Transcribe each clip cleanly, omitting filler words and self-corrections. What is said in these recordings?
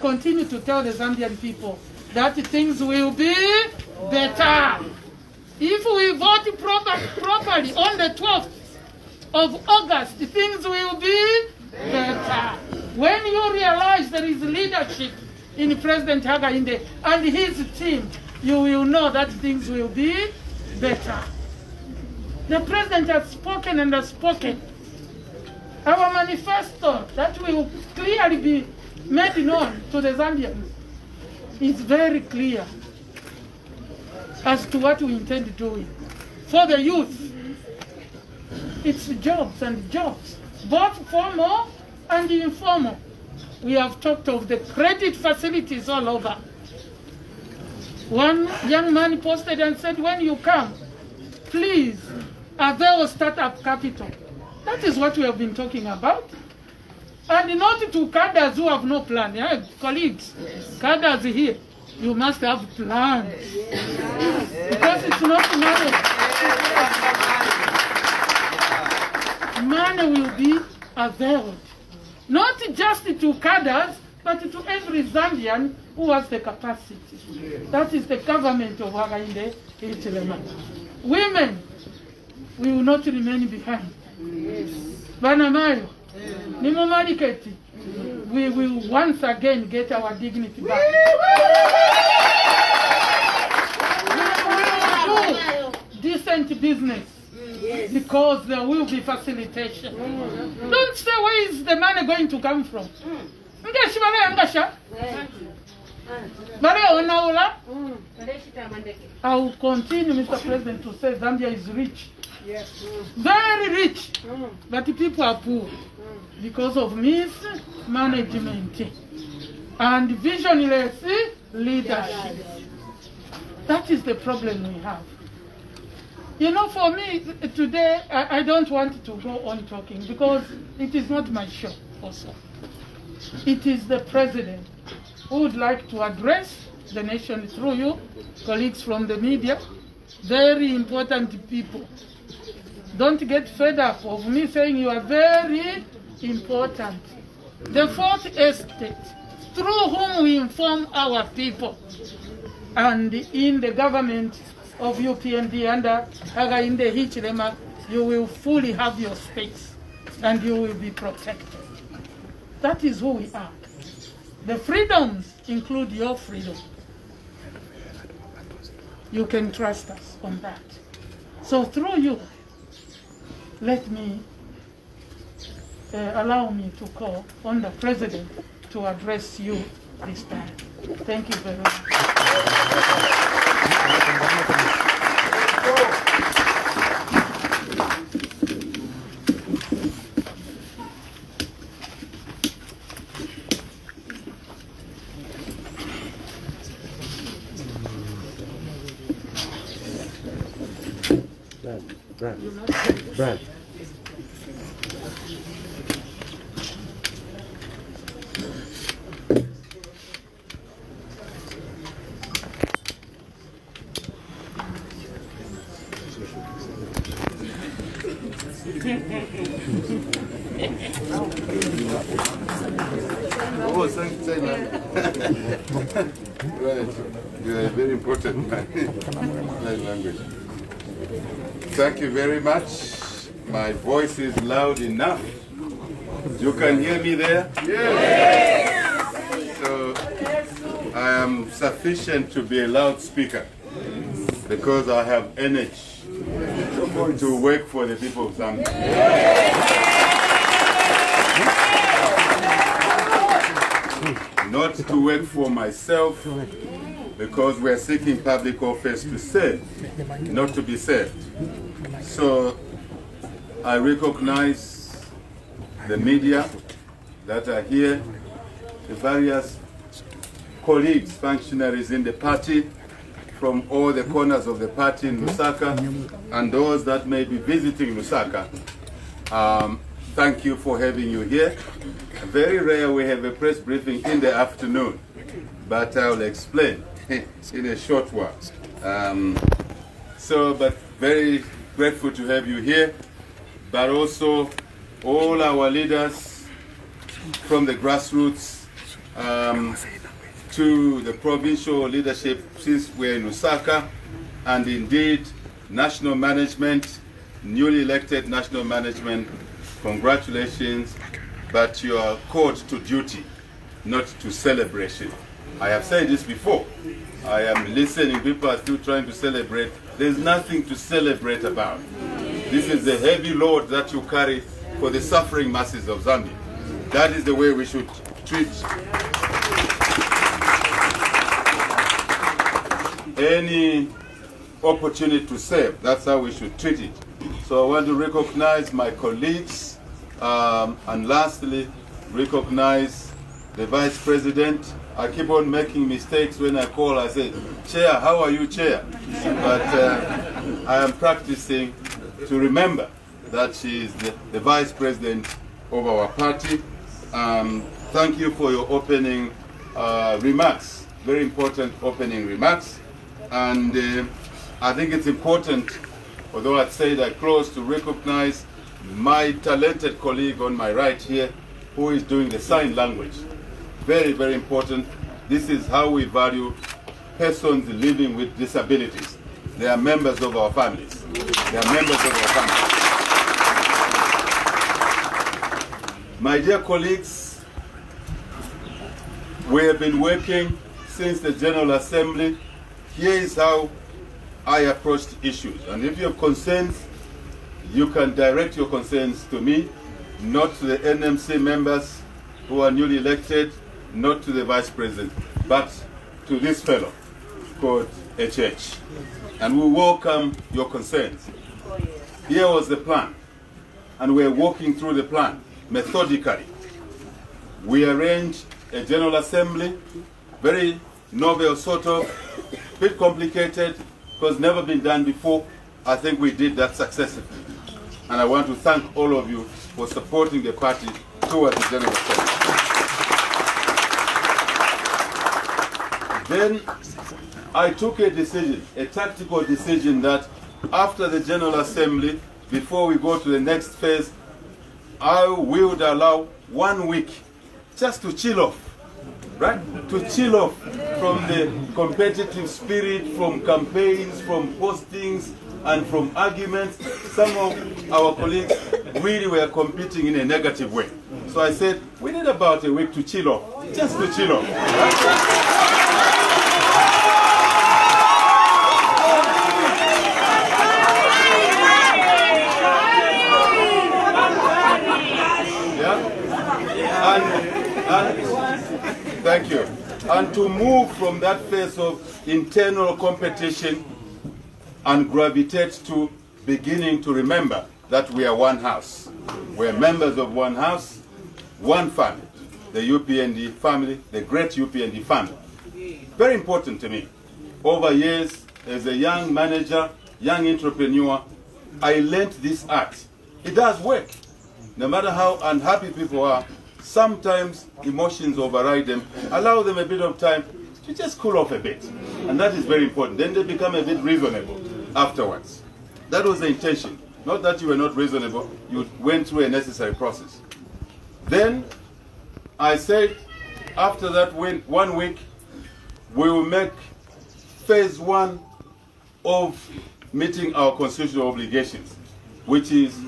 continue to tell the Zambian people that things will be better. If we vote properly on the 12th of August, things will be better. When you realize there is leadership in President Hakainde and his team, you will know that things will be better. The president has spoken and has spoken. Our manifesto that will clearly be made known to the Zambians is very clear as to what we intend doing. For the youth, it's jobs and jobs, both formal and informal. We have talked of the credit facilities all over. One young man posted and said, when you come, please avail startup capital. That is what we have been talking about. And not to cadres who have no plan. Yeah, colleagues, cadres here, you must have plans. Because it's not money. Money will be availed. Not just to cadres, but to every Zambian who has the capacity. That is the government of Hakainde Hichilema. Women, we will not remain behind. Banamayo, Nimomariketi, we will once again get our dignity back. We will do decent business because there will be facilitation. Don't say where is the money going to come from. I will continue, Mr. President, to say Zambia is rich. Very rich. But the people are poor because of mismanagement and visionless leadership. That is the problem we have. You know, for me, today, I don't want to go on talking because it is not my show also. It is the president who would like to address the nation through you, colleagues from the media, very important people. Don't get fed up of me saying you are very important. The fourth estate, through whom we inform our people, and in the government of UPND under Hakainde Hichilema, you will fully have your space and you will be protected. That is who we are. The freedoms include your freedom. You can trust us on that. So through you, let me allow me to call on the president to address you this time. Thank you very much. Brad. Oh, thank you, man. Right. You are a very important man. Language. Thank you very much. My voice is loud enough. You can hear me there? Yes. So I am sufficient to be a loudspeaker because I have energy to work for the people of Zambia. Not to work for myself, because we are seeking public office to serve, not to be served. So I recognize the media that are here, the various colleagues, functionaries in the party from all the corners of the party in Lusaka, and those that may be visiting Lusaka. Thank you for having you here. Very rare we have a press briefing in the afternoon, but I'll explain in a short while. But very grateful to have you here, but also all our leaders from the grassroots to the provincial leadership since we're in Lusaka, and indeed national management, newly elected national management, congratulations, but you are called to duty, not to celebration. I have said this before. I am listening, people are still trying to celebrate. There's nothing to celebrate about. This is the heavy load that you carry for the suffering masses of Zambia. That is the way we should treat any opportunity to serve. That's how we should treat it. So I want to recognize my colleagues, and lastly, recognize the Vice President. I keep on making mistakes when I call. I say, Chair, how are you, Chair? But I am practicing to remember that she is the Vice President of our party. Thank you for your opening remarks, very important opening remarks. And I think it's important, although I'd said I close, to recognize my talented colleague on my right here, who is doing the sign language. Very, very important. This is how we value persons living with disabilities. They are members of our families. They are members of our families. My dear colleagues, we have been working since the General Assembly. Here is how I approached issues. And if you have concerns, you can direct your concerns to me, not to the NMC members who are newly elected, not to the Vice President, but to this fellow called HH. And we welcome your concerns. Here was the plan, and we're walking through the plan methodically. We arranged a General Assembly, very novel sort of, bit complicated, because never been done before. I think we did that successfully. And I want to thank all of you for supporting the party towards the General Assembly. Then I took a decision, a tactical decision, that after the General Assembly, before we go to the next phase, I would allow 1 week just to chill off, right? To chill off from the competitive spirit, from campaigns, from postings, and from arguments. Some of our colleagues really were competing in a negative way. So I said, we need about a week to chill off, just to chill off. Right? Thank you. And to move from that phase of internal competition and gravitate to beginning to remember that we are one house. We're members of one house, one family, the UPND family, the great UPND family. Very important to me. Over years, as a young manager, young entrepreneur, I learned this art. It does work. No matter how unhappy people are, sometimes emotions override them. Allow them a bit of time to just cool off a bit. And that is very important. Then they become a bit reasonable afterwards. That was the intention. Not that you were not reasonable, you went through a necessary process. Then I said, after that 1 week, we will make phase 1 of meeting our constitutional obligations, which is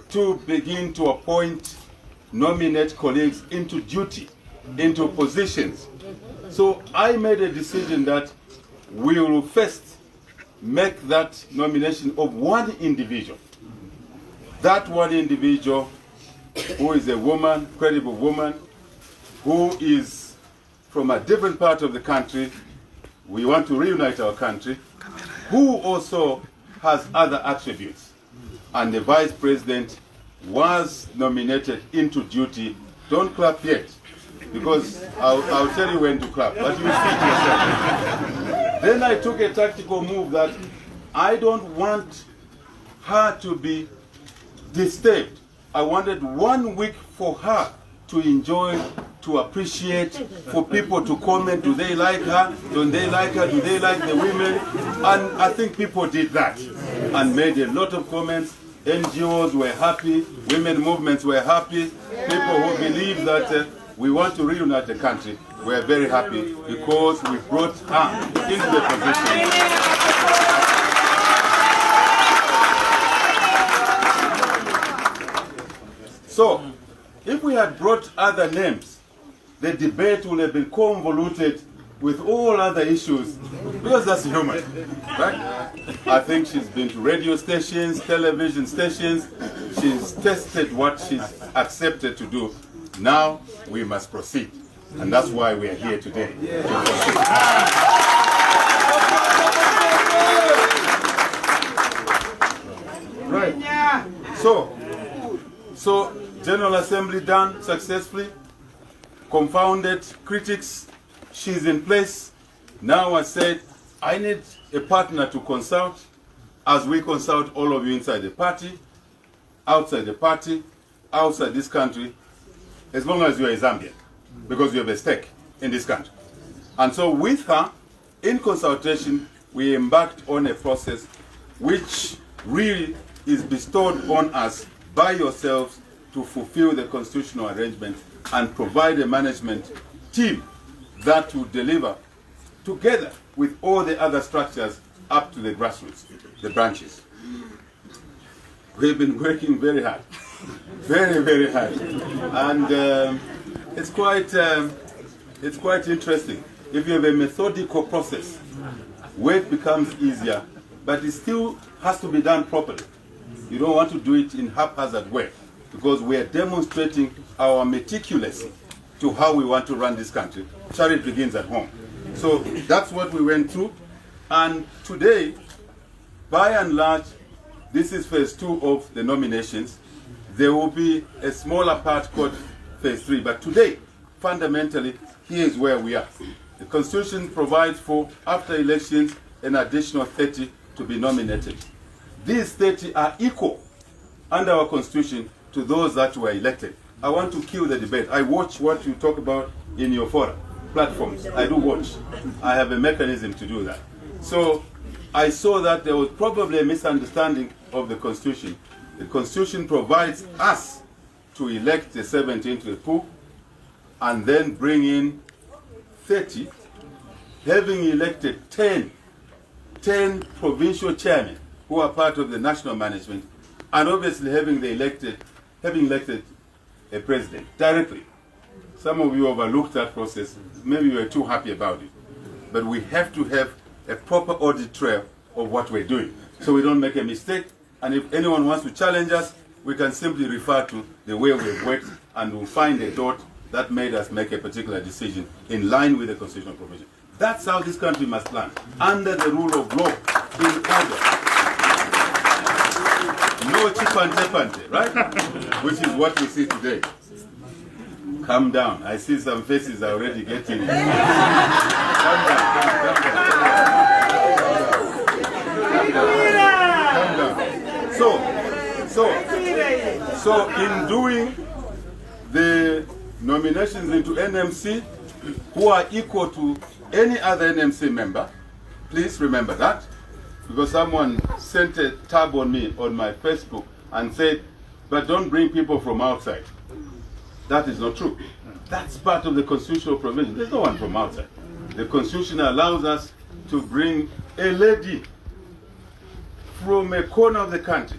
to begin to appoint, nominate colleagues into duty, into positions. So I made a decision that we will first make that nomination of one individual. That one individual who is a woman, credible woman, who is from a different part of the country. We want to reunite our country, who also has other attributes. And the Vice President was nominated into duty. Don't clap yet, because I'll tell you when to clap, but you see it yourself. Then I took a tactical move that I don't want her to be disturbed. I wanted 1 week for her to enjoy, to appreciate, for people to comment, do they like her, don't they like her, do they like the women? And I think people did that and made a lot of comments. NGOs were happy, women movements were happy, people who believe that we want to reunite the country we're very happy because we brought her into the position. So, if we had brought other names, the debate would have been convoluted with all other issues, because that's human, right? I think she's been to radio stations, television stations, she's tested what she's accepted to do. Now we must proceed, and that's why we are here today. Right. So General Assembly done successfully, confounded critics, she's in place. Now I said, I need a partner to consult, as we consult all of you inside the party, outside the party, outside this country, as long as you're a Zambian, because you have a stake in this country. And so with her, in consultation, we embarked on a process which really is bestowed on us by yourselves to fulfill the constitutional arrangement and provide a management team that will deliver together with all the other structures up to the grassroots, the branches. We've been working very hard, very, very hard. And it's quite interesting. If you have a methodical process, work becomes easier, but it still has to be done properly. You don't want to do it in haphazard way, because we are demonstrating our meticulousness to how we want to run this country. Charity begins at home. So that's what we went through. And today, by and large, this is phase 2 of the nominations. There will be a smaller part called phase 3. But today, fundamentally, here is where we are. The Constitution provides for, after elections, an additional 30 to be nominated. These 30 are equal under our Constitution to those that were elected. I want to kill the debate. I watch what you talk about in your fora platforms. I do watch. I have a mechanism to do that. So I saw that there was probably a misunderstanding of the Constitution. The Constitution provides us to elect the 17 to the pool and then bring in 30, having elected 10 provincial chairmen who are part of the national management, and obviously having elected a president directly. Some of you overlooked that process. Maybe you were too happy about it. But we have to have a proper audit trail of what we're doing, so we don't make a mistake. And if anyone wants to challenge us, we can simply refer to the way we've worked, and we'll find a dot that made us make a particular decision in line with the constitutional provision. That's how this country must run, under the rule of law, in order. No chipante, right? Which is what we see today. Calm down. I see some faces are already getting. Calm down. So in doing the nominations into NMC, who are equal to any other NMC member, please remember that, because someone sent a tab on me on my Facebook and said, but don't bring people from outside. That is not true. That's part of the constitutional provision. There's no one from outside. The Constitution allows us to bring a lady from a corner of the country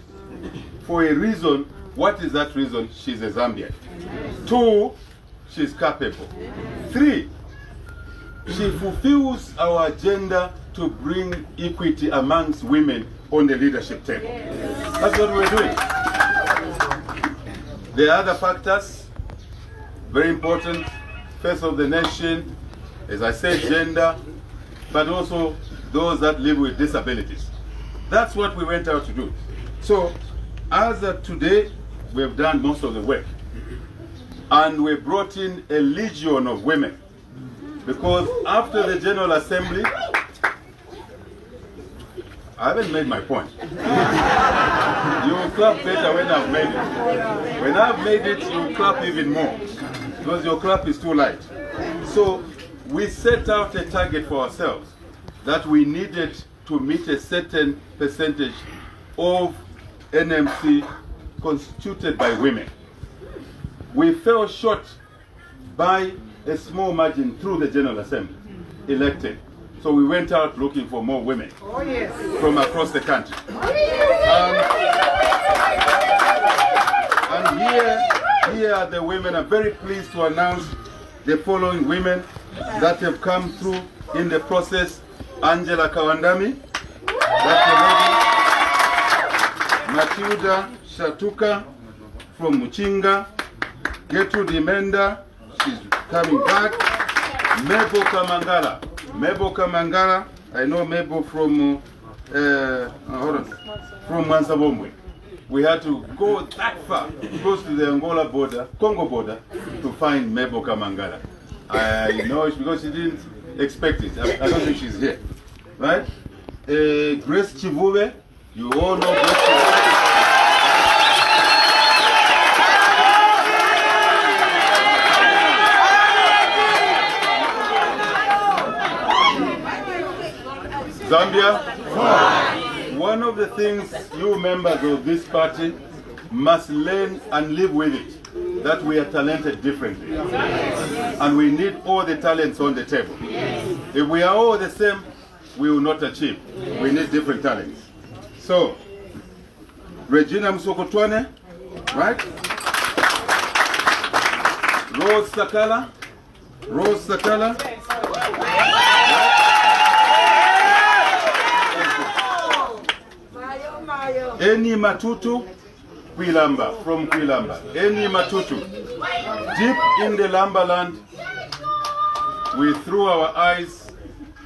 for a reason. What is that reason? She's a Zambian. 2, she's capable. 3, she fulfills our agenda to bring equity amongst women on the leadership table. That's what we're doing. There are other factors, very important. Face of the nation, as I said, gender, but also those that live with disabilities. That's what we went out to do. So, as of today, we've done most of the work. And we brought in a legion of women. Because after the General Assembly, I haven't made my point. You will clap better when I've made it. When I've made it, you will clap even more, because your clap is too light. So we set out a target for ourselves that we needed to meet a certain percentage of NMC constituted by women. We fell short by a small margin through the General Assembly, elected. So we went out looking for more women from across the country. And here are the women. I'm very pleased to announce the following women that have come through in the process. Angela Kawandami, that's the lady. Matilda Shatuka from Muchinga. Gertrude Imenda, she's coming back. Mebo Kamangala, I know Mebo from Mwanzabomwe. We had to go that far, close to the Angola border, Congo border, to find Mebo Kamangala. I know it's because she didn't expect it. I don't think she's here. Right? Grace Chivube, you all know Grace Chivube. Zambia, one of the things you members of this party must learn and live with it, that we are talented differently. And we need all the talents on the table. If we are all the same, we will not achieve. We need different talents. So, Regina Musokotwane, right? Rose Sakala. Eni Matutu Kwilamba, from Kwilamba. Eni Matutu. Deep in the Lambaland, we threw our eyes,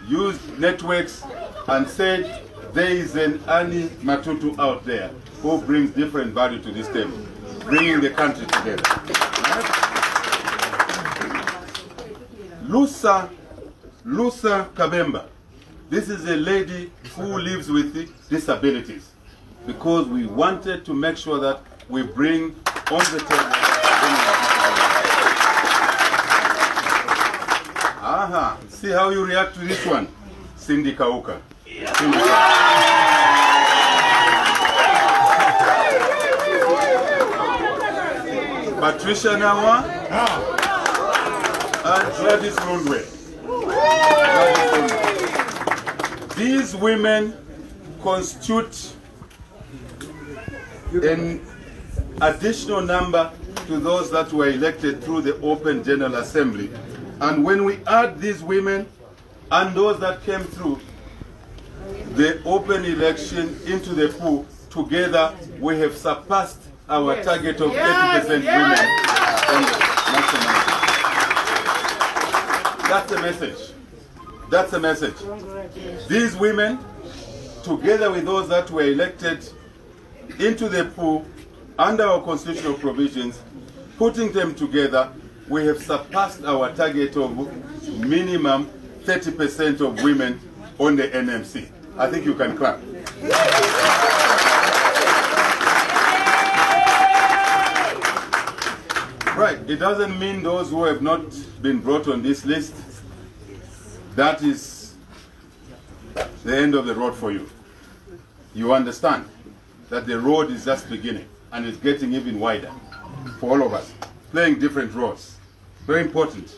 used networks, and said there is an Ani Matutu out there who brings different value to this table, bringing the country together. Right? Lusa Kabemba. This is a lady who lives with disabilities, because we wanted to make sure that we bring on the table. Aha, see how you react to this one. Cindy Kauka. Patricia Nawa and Gladys Lundwe. These women constitute an additional number to those that were elected through the Open General Assembly. And when we add these women and those that came through the open election into the pool, together we have surpassed our target of 80% women on the national. That's a message. That's a message. These women, together with those that were elected into the pool under our constitutional provisions, putting them together, we have surpassed our target of minimum 30% of women on the NMC. I think you can clap. Right, it doesn't mean those who have not been brought on this list, that is the end of the road for you. You understand that the road is just beginning and it's getting even wider for all of us, playing different roles. Very important.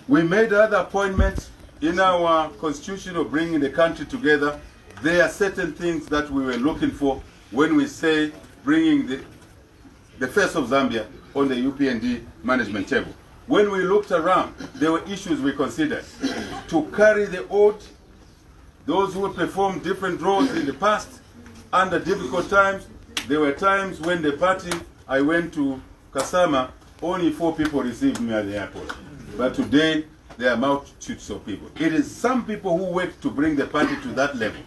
We made other appointments in our constitution of bringing the country together. There are certain things that we were looking for when we say bringing the face of Zambia on the UPND management table. When we looked around, there were issues we considered. To carry the oath, those who performed different roles in the past, under difficult times. There were times when the party, I went to Kasama, only 4 people received me at the airport. But today, there are multitudes of people. It is some people who work to bring the party to that level.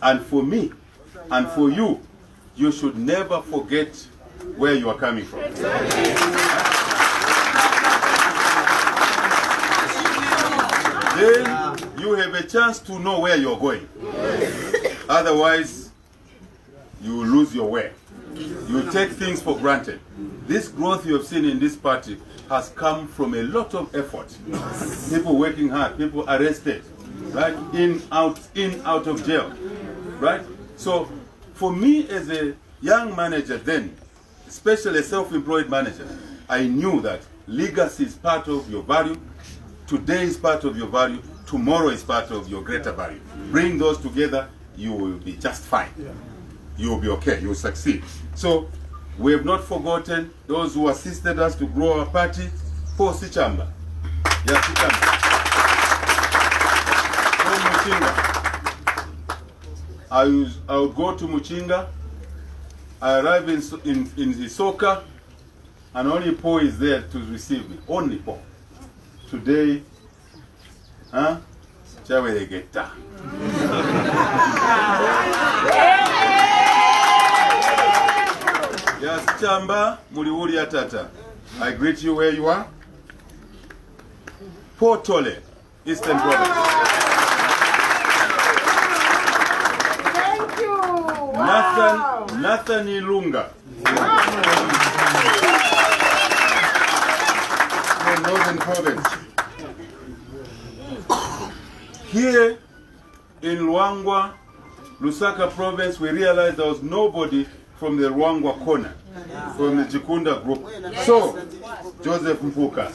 And for me, and for you, you should never forget where you are coming from. Then you have a chance to know where you're going. Otherwise, you will lose your way. You take things for granted. This growth you have seen in this party has come from a lot of effort. People working hard, people arrested, right? In, out of jail, right? So, for me as a young manager then, especially a self-employed manager, I knew that legacy is part of your value. Today is part of your value. Tomorrow is part of your greater value. Bring those together, you will be just fine. You will be okay. You will succeed. So we have not forgotten those who assisted us to grow our party. For Sichamba. Yes, Sichamba. From Muchinga. I would go to Muchinga. I arrive in Isoka, and only Paul is there to receive me. Only Paul. Today, Chawe Geta. Yes, Chamba, Muliwuri Atata. I greet you where you are. Port Tole, Eastern Province. Thank you. Wow. Nathan Ilunga. From Northern Province. Here in Luangwa, Lusaka Province, we realized there was nobody from the Luangwa corner, from the Jikunda group. So, Joseph Mpuka.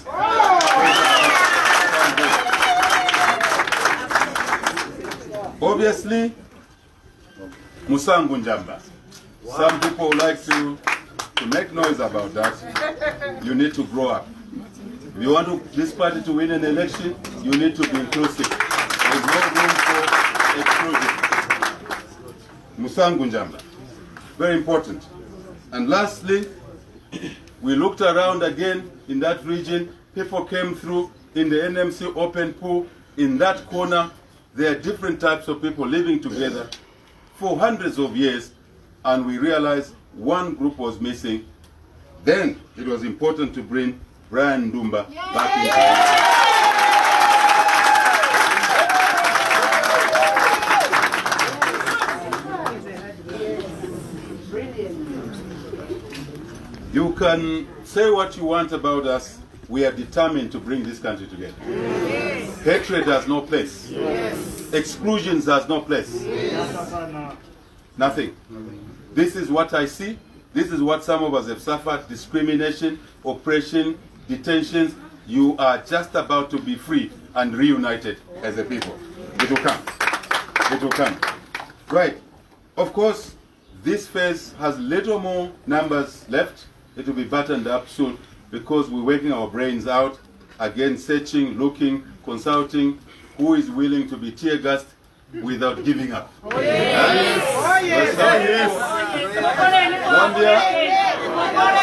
Obviously, Musangu Njamba. Some people like to make noise about that. You need to grow up. If you want this party to win an election, you need to be inclusive. There's no room for exclusion. Musangu Njamba. Very important. And lastly, we looked around again in that region. People came through in the NMC open pool. In that corner, there are different types of people living together for hundreds of years, and we realized one group was missing. Then it was important to bring Brian Ndumba back into the You can say what you want about us. We are determined to bring this country together. Yes. Hatred has no place. Yes. Exclusions has no place. Yes. Nothing. This is what I see. This is what some of us have suffered. Discrimination, oppression, detentions. You are just about to be free and reunited as a people. It will come. It will come. Right. Of course, this phase has little more numbers left. It will be buttoned up soon because we're working our brains out, again searching, looking, consulting who is willing to be tear gassed without giving up. Oh, yes. Oh, yes. Oh, yes. Oh, yes.